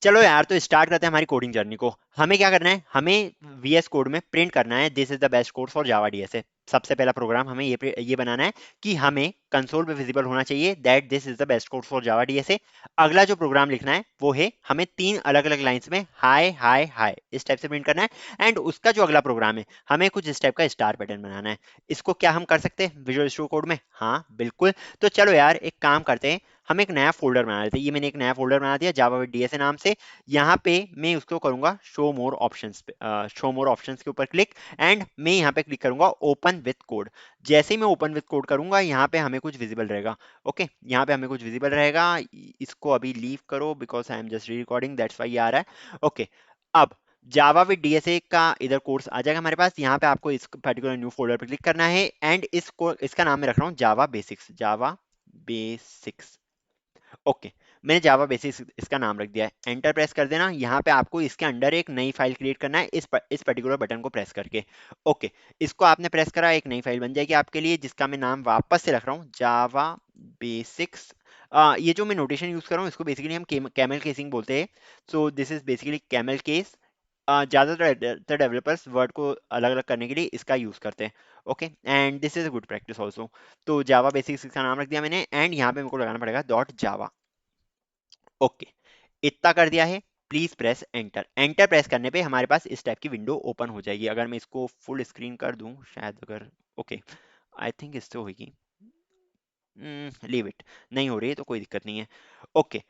चलो यार, तो स्टार्ट करते हैं हमारी कोडिंग जर्नी को। हमें क्या करना है, हमें वीएस कोड में प्रिंट करना है this is the best code for Java DSA. सबसे पहला प्रोग्राम हमें ये बनाना है कि हमें कंसोल पे विजिबल होना चाहिए that this is the best code for Java DSA. अगला जो प्रोग्राम लिखना है वो है हमें 3 अलग अलग लाइंस में हाय हाय हाय इस टाइप से प्रिंट करना है। एंड उसका जो अगला प्रोग्राम है हमें कुछ इस टाइप का स्टार पैटर्न बनाना है। इसको क्या हम कर सकते हैं विजुअल स्टूडियो कोड में? हाँ बिल्कुल। तो चलो यार, एक काम करते हैं, हम एक नया फोल्डर बना लेते हैं। ये मैंने एक नया फोल्डर बना दिया जावा विद डीएसए नाम से। यहाँ पे मैं उसको करूंगा शो मोर ऑप्शंस पे, शो मोर ऑप्शंस के ऊपर क्लिक। एंड मैं यहाँ पे क्लिक करूंगा ओपन विथ कोड। जैसे ही मैं ओपन विथ कोड करूंगा यहाँ पे हमें कुछ विजिबल रहेगा। ओके, यहाँ पे हमें कुछ विजिबल रहेगा। इसको अभी लीव करो बिकॉज आई एम जस्ट री रिकॉर्डिंग, दैट्स वाई ये आ रहा है। ओके, अब जावा विद डीएसए का इधर कोर्स आ जाएगा हमारे पास। यहाँ पे आपको इस पर्टिकुलर न्यू फोल्डर पे क्लिक करना है एंड इसका नाम मैं रख रहा हूँ जावा बेसिक्स। जावा बेसिक्स। ओके, मैंने जावा बेसिक्स इसका नाम रख दिया है। एंटर प्रेस कर देना। यहाँ पे आपको इसके अंडर एक नई फाइल क्रिएट करना है इस पर्टिकुलर बटन को प्रेस करके। ओके, इसको आपने प्रेस करा, एक नई फाइल बन जाएगी आपके लिए जिसका मैं नाम वापस से रख रहा हूँ जावा बेसिक्स। ये जो मैं नोटेशन यूज कर रहा हूँ इसको बेसिकली हम कैमल केसिंग बोलते हैं। So this is basically camel case. ज़्यादातर डेवलपर्स वर्ड को अलग अलग करने के लिए इसका यूज करते हैं। Okay, and this is a good practice also. तो जावा बेसिक्स का नाम रख दिया मैंने एंड यहाँ पे मेरे को लगाना पड़ेगा डॉट जावा। ओके, इतना कर दिया है। Please press enter. Enter press करने पे हमारे पास इस टाइप की विंडो ओपन हो जाएगी। अगर मैं इसको फुल स्क्रीन कर दूं शायद, अगर ओके आई थिंक इससे होगी। लीव इट, नहीं हो रही है तो कोई दिक्कत नहीं है। ओके,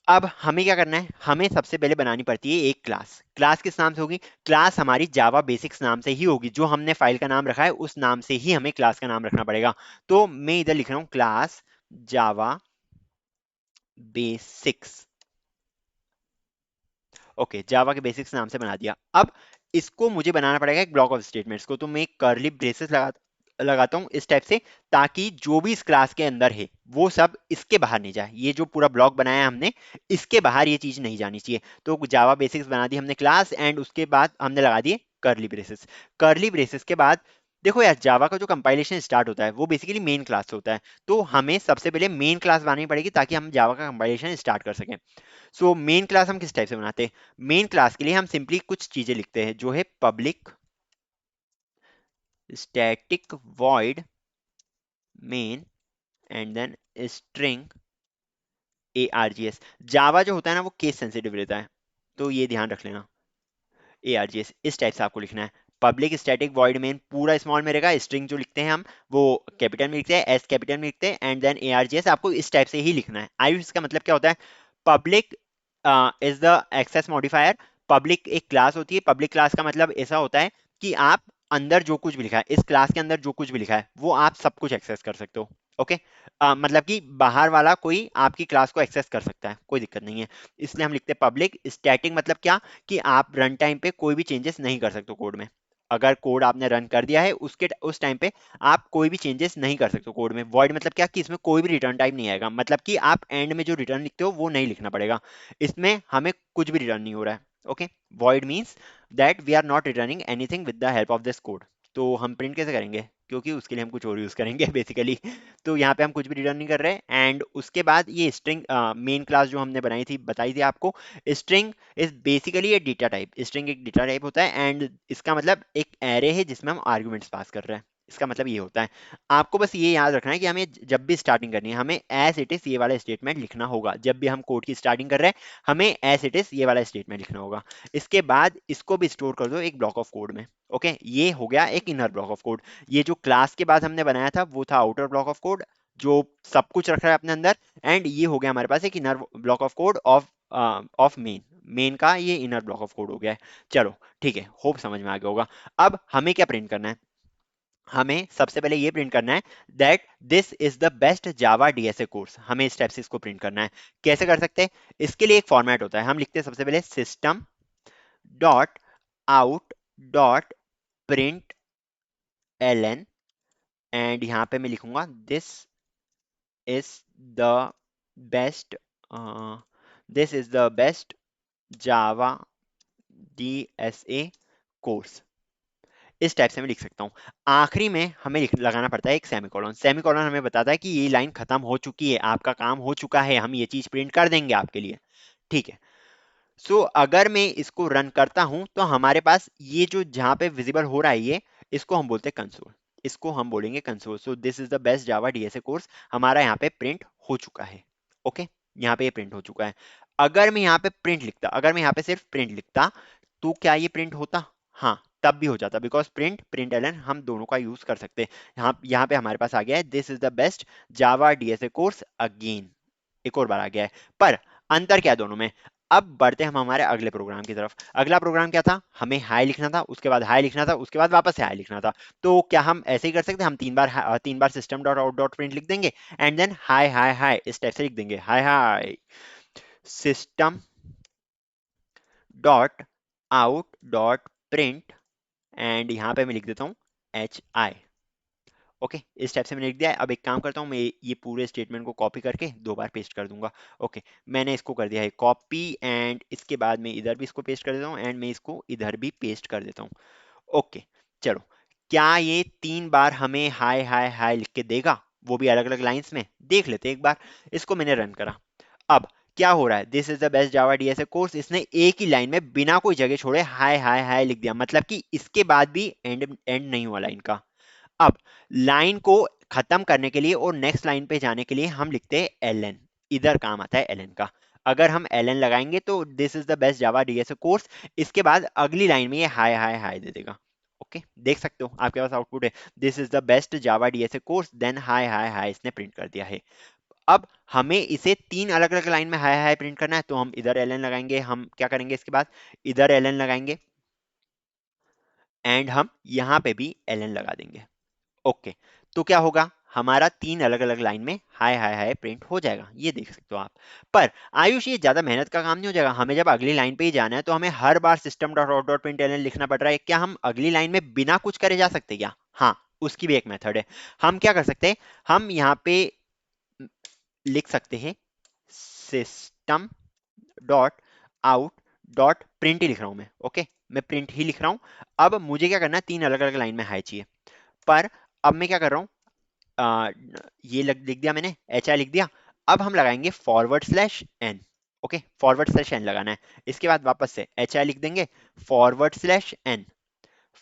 अब हमें क्या करना है, हमें सबसे पहले बनानी पड़ती है एक क्लास। क्लास किस नाम से होगी? क्लास हमारी जावा बेसिक्स नाम से ही होगी। जो हमने फाइल का नाम रखा है उस नाम से ही हमें क्लास का नाम रखना पड़ेगा। तो मैं इधर लिख रहा हूं क्लास जावा बेसिक्स। ओके, जावा के बेसिक्स नाम से बना दिया। अब इसको मुझे बनाना पड़ेगा एक ब्लॉक ऑफ स्टेटमेंट्स को। तो मैं कर्ली ब्रेसेस लगाता हूँ इस टाइप से, ताकि जो भी इस क्लास के अंदर है वो सब इसके बाहर नहीं जाए। ये जो पूरा ब्लॉक बनाया है हमने, इसके बाहर ये चीज नहीं जानी चाहिए। तो जावा बेसिक्स बना दी हमने क्लास एंड उसके बाद हमने लगा दिए कर्ली ब्रेसेस। कर्ली ब्रेसेस के बाद देखो यार, जावा का जो कंपाइलेशन स्टार्ट होता है वो बेसिकली मेन क्लास से होता है। तो हमें सबसे पहले मेन क्लास बनानी पड़ेगी ताकि हम जावा का कंपाइलेशन स्टार्ट कर सकें। सो मेन क्लास हम किस टाइप से बनाते हैं? मेन क्लास के लिए हम सिंपली कुछ चीजें लिखते हैं जो है public static void main and then string args। Java जो होता है ना वो केस सेंसिटिव रहता है, तो ये ध्यान रख लेना। args इस टाइप से आपको लिखना है। पब्लिक स्टैटिक वॉइड मेन पूरा स्मॉल में रहेगा। स्ट्रिंग जो लिखते हैं हम वो कैपिटल में लिखते हैं, एस कैपिटल में लिखते हैं एंड देन args आपको इस टाइप से ही लिखना है। आई इसका मतलब क्या होता है? Public is the access modifier. Public एक क्लास होती है। पब्लिक क्लास का मतलब ऐसा होता है कि आप अंदर जो कुछ भी लिखा है, इस क्लास के अंदर जो कुछ भी लिखा है वो आप सब कुछ एक्सेस कर सकते हो। ओके, मतलब कि बाहर वाला कोई आपकी क्लास को एक्सेस कर सकता है, कोई दिक्कत नहीं है। इसलिए हम लिखते हैं पब्लिक स्टैटिक। मतलब क्या कि आप रन टाइम पे कोई भी चेंजेस नहीं कर सकते कोड में। अगर कोड आपने रन कर दिया है उसके उस टाइम पे आप कोई भी चेंजेस नहीं कर सकते कोड में। वॉइड मतलब क्या कि इसमें कोई भी रिटर्न टाइप नहीं आएगा। मतलब कि आप एंड में जो रिटर्न लिखते हो वो नहीं लिखना पड़ेगा। इसमें हमें कुछ भी रिटर्न नहीं हो रहा है। Okay, void means that we are not returning anything with the help of this code. तो हम प्रिंट कैसे करेंगे, क्योंकि उसके लिए हम कुछ और यूज करेंगे बेसिकली। तो यहाँ पे हम कुछ भी रिटर्न नहीं कर रहे हैं। एंड उसके बाद ये स्ट्रिंग मेन क्लास जो हमने बनाई थी बताई थी आपको, string is basically A data type. String एक डेटा टाइप होता है एंड इसका मतलब एक एरे है जिसमें हम आर्ग्यूमेंट्स पास कर रहे हैं। इसका मतलब ये होता है। आपको बस ये याद रखना है कि हमें जब भी स्टार्टिंग करनी है हमें एज इट इज ये वाला स्टेटमेंट लिखना होगा। जब भी हम कोड की स्टार्टिंग कर रहे हैं हमें एज इट इज ये वाला स्टेटमेंट लिखना होगा। इसके बाद इसको भी स्टोर कर दो एक ब्लॉक ऑफ कोड में। ओके, ये हो गया एक इनर ब्लॉक ऑफ कोड। ये जो क्लास के बाद हमने बनाया था वो था आउटर ब्लॉक ऑफ कोड जो सब कुछ रख रहा है अपने अंदर। एंड ये हो गया हमारे पास एक inner block of code of of main. Main का ये इनर ब्लॉक ऑफ कोड हो गया है। चलो ठीक है, होप समझ में आ गया होगा। अब हमें क्या प्रिंट करना है? हमें सबसे पहले ये प्रिंट करना है that this is the best Java DSA course. हमें स्टेप से इसको प्रिंट करना है। कैसे कर सकते हैं? इसके लिए एक फॉर्मेट होता है। हम लिखते हैं सबसे पहले system dot out dot print LN and यहाँ पे मैं लिखूंगा this is the best this is the best Java DSA course. इस टाइप से मैं लिख सकता हूँ। आखिरी में हमें लगाना पड़ता है एक सेमीकोलन। सेमीकोलन हमें बताता है कि ये लाइन खत्म हो चुकी है, आपका काम हो चुका है, हम ये चीज प्रिंट कर देंगे आपके लिए। ठीक है, अगर मैं इसको रन करता हूं तो हमारे पास ये जो जहां पे विजिबल हो रहा है ये, इसको हम बोलते हैं कंसोल, इसको हम बोलेंगे console. So this is the best Java DSA course, हमारा यहाँ पे प्रिंट हो चुका है। ओके, यहाँ पे ये प्रिंट हो चुका है। अगर मैं यहाँ पे प्रिंट लिखता, अगर मैं यहाँ पे सिर्फ प्रिंट लिखता, तो क्या ये प्रिंट होता? हाँ, तब भी हो जाता, बिकॉज प्रिंट प्रिंट एलन हम दोनों का यूज कर सकते हैं। यहाँ पे हमारे पास आ गया है this is the best Java DSA course again, एक और बार आ गया है। पर अंतर क्या है दोनों में? अब बढ़ते हम हमारे अगले प्रोग्राम की तरफ। अगला प्रोग्राम क्या था? हमें हाई लिखना था, उसके बाद हाई लिखना था, उसके बाद वापस से हाई लिखना था। तो क्या हम ऐसे ही कर सकते हैं? हम तीन बार system dot out dot print लिख देंगे and then hi hi hi इस टाइप से लिख देंगे, hi hi system dot out dot print, and यहाँ पे मैं लिख देता हूँ एच आई। ओके, इस टाइप से मैंने लिख दिया है। अब एक काम करता हूँ, मैं ये पूरे स्टेटमेंट को कॉपी करके दो बार पेस्ट कर दूंगा। ओके, मैंने इसको कर दिया है कॉपी, एंड इसके बाद मैं इधर भी इसको पेस्ट कर देता हूँ, एंड मैं इसको इधर भी पेस्ट कर देता हूँ। ओके, चलो, क्या ये तीन बार हमें हाय हाय हाय लिख के देगा, वो भी अलग अलग लाइंस में? देख लेते हैं एक बार। इसको मैंने रन करा। अब क्या हो रहा है? This is the best Java DSA course, इसने एक ही लाइन में बिना कोई जगह छोड़े हाय हाय हाय लिख दिया, मतलब कि इसके बाद भी एंड एंड नहीं हुआ लाइन का। अब लाइन को खत्म करने के लिए और नेक्स्ट लाइन पे जाने के लिए हम लिखते हैं एलएन, इधर काम आता है एलएन का। अगर हम एलएन लगाएंगे तो this is the best Java DSA course, इसके बाद अगली लाइन में ये हाय हाय हाय दे देगा। ओके, देख सकते हो आपके पास आउटपुट है this is the best Java DSA course, then hi hi hi इसने प्रिंट कर दिया है। अब हमें इसे तीन अलग अलग लाइन में हाय हाय प्रिंट करना है, तो हम इधर एलएन लगाएंगे, हम क्या करेंगे इसके बाद इधर एलएन लगाएंगे, एंड हम यहां पे भी एलएन लगा देंगे। ओके, तो क्या होगा? हमारा तीन अलग अलग लाइन में हाय हाय हाय प्रिंट हो जाएगा, ये देख सकते हो आप। पर आयुष, ये ज्यादा मेहनत का काम नहीं हो जाएगा? हमें जब अगली लाइन पे ही जाना है तो हमें हर बार system dot out dot println लिखना पड़ रहा है, क्या हम अगली लाइन में बिना कुछ करे जा सकते हैं क्या? हाँ, उसकी भी एक मेथड है। हम क्या कर सकते हैं? हम यहाँ पे लिख सकते हैं system dot out dot print ही लिख रहा हूं मैं। ओके, मैं प्रिंट ही लिख रहा हूं। अब मुझे क्या करना है? तीन अलग अलग लाइन में हाई चाहिए। पर अब मैं क्या कर रहा हूं? आ, ये लिख दिया मैंने, एच आई लिख दिया। अब हम लगाएंगे forward slash N. Okay, forward slash N लगाना है। इसके बाद वापस से एच आई लिख देंगे, फॉरवर्ड स्लैश एन,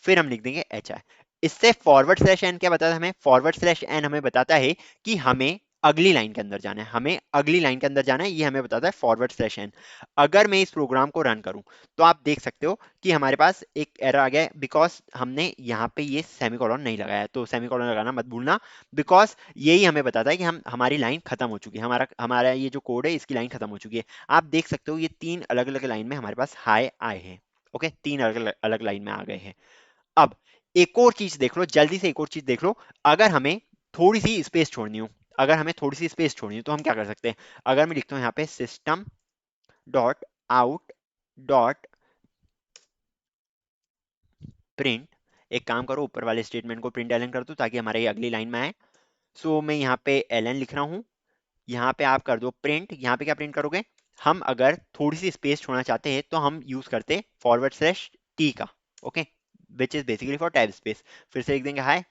फिर हम लिख देंगे एच आई। इससे फॉरवर्ड स्लैश एन क्या बताता है हमें? फॉरवर्ड स्लैश एन हमें बताता है कि हमें अगली लाइन के अंदर जाना है, हमें अगली लाइन के अंदर जाना है, ये हमें बताता है फॉरवर्ड स्लैश एन। अगर मैं इस प्रोग्राम को रन करूं तो आप देख सकते हो कि हमारे पास एक एरर आ गया है, बिकॉज हमने यहाँ पे ये सेमीकोलन नहीं लगाया है। तो सेमीकोलन लगाना मत भूलना, बिकॉज यही हमें बताता है कि हम हमारी लाइन खत्म हो चुकी है, हमारा हमारा ये जो कोड है इसकी लाइन खत्म हो चुकी है। आप देख सकते हो ये तीन अलग अलग लाइन में हमारे पास हाई आए हैं। ओके, तीन अलग अलग लाइन में आ गए हैं। अब एक और चीज देख लो, जल्दी से एक और चीज देख लो। अगर हमें थोड़ी सी स्पेस छोड़नी हो, अगर हमें थोड़ी सी स्पेस छोड़नी हो तो हम क्या कर सकते हैं? अगर मैं लिखता हूं यहाँ पे system dot out dot print, एक काम करो ऊपर वाले स्टेटमेंट को प्रिंट एलन कर दो ताकि हमारे ये अगली लाइन में आए। मैं यहाँ पे एलन लिख रहा हूँ, यहाँ पे आप कर दो प्रिंट। यहाँ पे क्या प्रिंट करोगे? हम अगर थोड़ी सी स्पेस छोड़ना चाहते हैं तो हम यूज करते फॉरवर्ड स्लैश टी का। Okay, which is basically for tab space. फिर से लिख देंगे हाई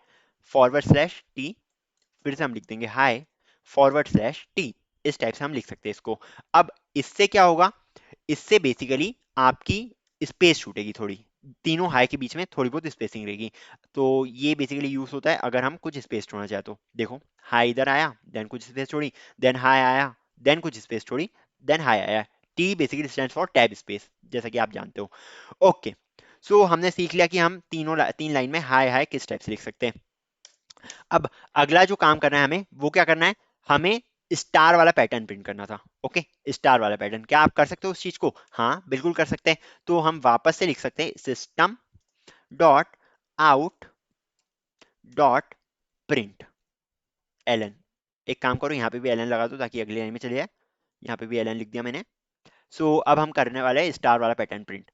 फॉरवर्ड स्लैश टी, फिर से हम लिख देंगे हाई फॉरवर्ड स्लैश टी। इस टाइप से हम लिख सकते हैं इसको। अब इससे क्या होगा? इससे बेसिकली आपकी स्पेस छूटेगी थोड़ी, तीनों हाई के बीच में थोड़ी बहुत स्पेसिंग रहेगी। तो ये बेसिकली यूज होता है अगर हम कुछ स्पेस छोड़ना चाहे तो। देखो, हाई इधर आया, देन कुछ स्पेस छोड़ी, देन हाई आया, देन कुछ स्पेस छोड़ी, देन हाई आया। T basically stands for tab space, जैसा कि आप जानते हो। ओके, हमने सीख लिया कि हम तीन लाइन में हाई हाई किस टाइप से लिख सकते हैं। अब अगला जो काम करना है हमें, वो क्या करना है? हमें स्टार वाला पैटर्न प्रिंट करना था। ओके, स्टार वाला पैटर्न क्या आप कर सकते हो उस चीज को? हाँ, बिल्कुल कर सकते हैं। तो हम वापस से लिख सकते हैं system dot out dot print LN. एक काम करो, यहाँ पे भी एलन लगा दो ताकि अगली लाइन में चले जाए। यहाँ पे भी एलन लिख दिया मैंने। अब हम करने वाले हैं स्टार वाला पैटर्न प्रिंट।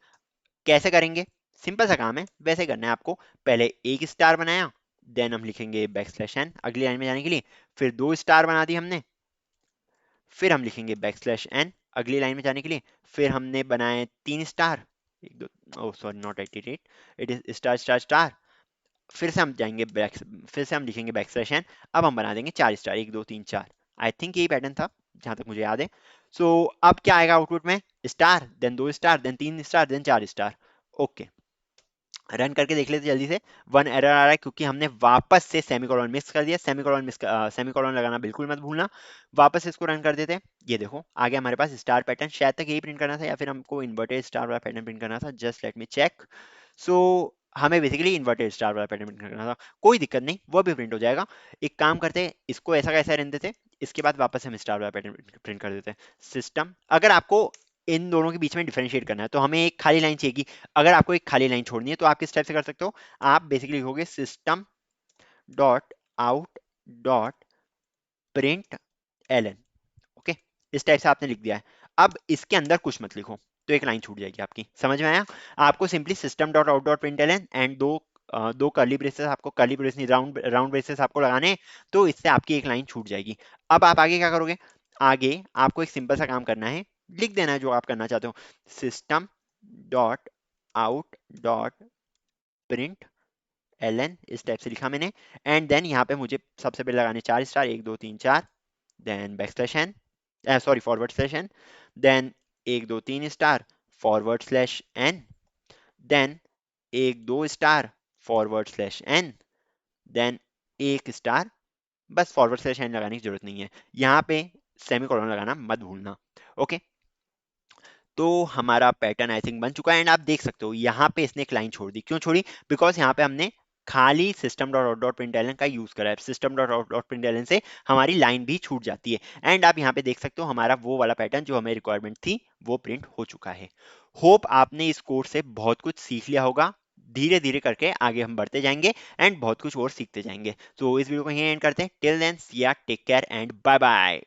कैसे करेंगे? सिंपल सा काम है, वैसे करना है आपको। पहले एक स्टार बनाया, देन हम लिखेंगे बैक स्लैश एन अगली लाइन में जाने के लिए, फिर दो स्टार बना दी हमने, फिर हम लिखेंगे बैक स्लैश एन अगली लाइन में जाने के लिए, फिर हमने बनाए तीन स्टार, एक दो, oh sorry not at it is star star star, फिर से हम जाएंगे बैक, फिर से हम लिखेंगे बैक स्लैश एन। अब हम बना देंगे चार स्टार, एक दो तीन चार। आई थिंक यही पैटर्न था जहां तक मुझे याद है। अब क्या आएगा आउटपुट में? Star, then 2 star, then 3 star, then 4 star. Okay, run करके देख लेते जल्दी से। 1 एरर आ रहा है क्योंकि हमने वापस से सेमीकोलन मिक्स कर दिया। सेमीकोलन लगाना बिल्कुल मत भूलना। वापस इसको रन कर देते हैं। ये देखो आ गया हमारे पास स्टार पैटर्न। शायद तक यही प्रिंट करना था या फिर हमको इन्वर्टेड स्टार वाला पैटर्न प्रिंट करना था। Just let me check. So हमें बेसिकली इन्वर्टेड स्टार वाला पैटर्न प्रिंट करना था। कोई दिक्कत नहीं, वो भी प्रिंट हो जाएगा। एक काम करते हैं, इसको ऐसा का ऐसा रहने देते, इसके बाद वापस हम स्टार वाला पैटर्न प्रिंट कर देते हैं। सिस्टम, अगर आपको इन दोनों के बीच में डिफरेंशिएट करना है तो हमें एक खाली लाइन चाहिए। अगर आपको एक खाली लाइन छोड़नी है तो आप किस टाइप से कर सकते हो? आप बेसिकली लिखोगे system dot out dot print LN. Okay, इस टाइप से आपने लिख दिया है। अब इसके अंदर कुछ मत लिखो, तो एक लाइन छूट जाएगी आपकी। समझ में आया? आपको simply system dot out dot print LN and दो कर्ली ब्रेसेस, आपको कर्ली ब्रेस नहीं, राउंड राउंड ब्रेसेस आपको लगाने हैं, तो इससे आपकी एक लाइन छूट जाएगी। अब आप आगे क्या करोगे? आगे आपको एक सिंपल सा काम करना है, लिख देना है जो आप करना चाहते हो। System dot out dot print LN, इस टाइप से लिखा मैंने। एंड देन यहाँ पे मुझे सबसे पहले लगाने 4 star, 1 2 3 4, then back slash N, sorry forward slash N, then 1 2 3 star forward slash N, then 1 2 star forward slash N, then 1 star. बस फॉरवर्ड स्लैश एन लगाने की जरूरत नहीं है यहाँ पे। सेमीकोलन लगाना मत भूलना। ओके, तो हमारा पैटर्न आई थिंक बन चुका है। एंड आप देख सकते हो यहाँ पे इसने एक लाइन छोड़ दी। क्यों छोड़ी? बिकॉज यहाँ पे हमने खाली system dot out dot println का यूज करा है। System dot out dot println से हमारी लाइन भी छूट जाती है। एंड आप यहाँ पे देख सकते हो हमारा वो वाला पैटर्न जो हमें रिक्वायरमेंट थी वो प्रिंट हो चुका है। होप आपने इस कोर्स से बहुत कुछ सीख लिया होगा। धीरे धीरे करके आगे हम बढ़ते जाएंगे एंड बहुत कुछ और सीखते जाएंगे। तो इस वीडियो को यहीं एंड करते हैं। Till then, see ya, take care and bye bye.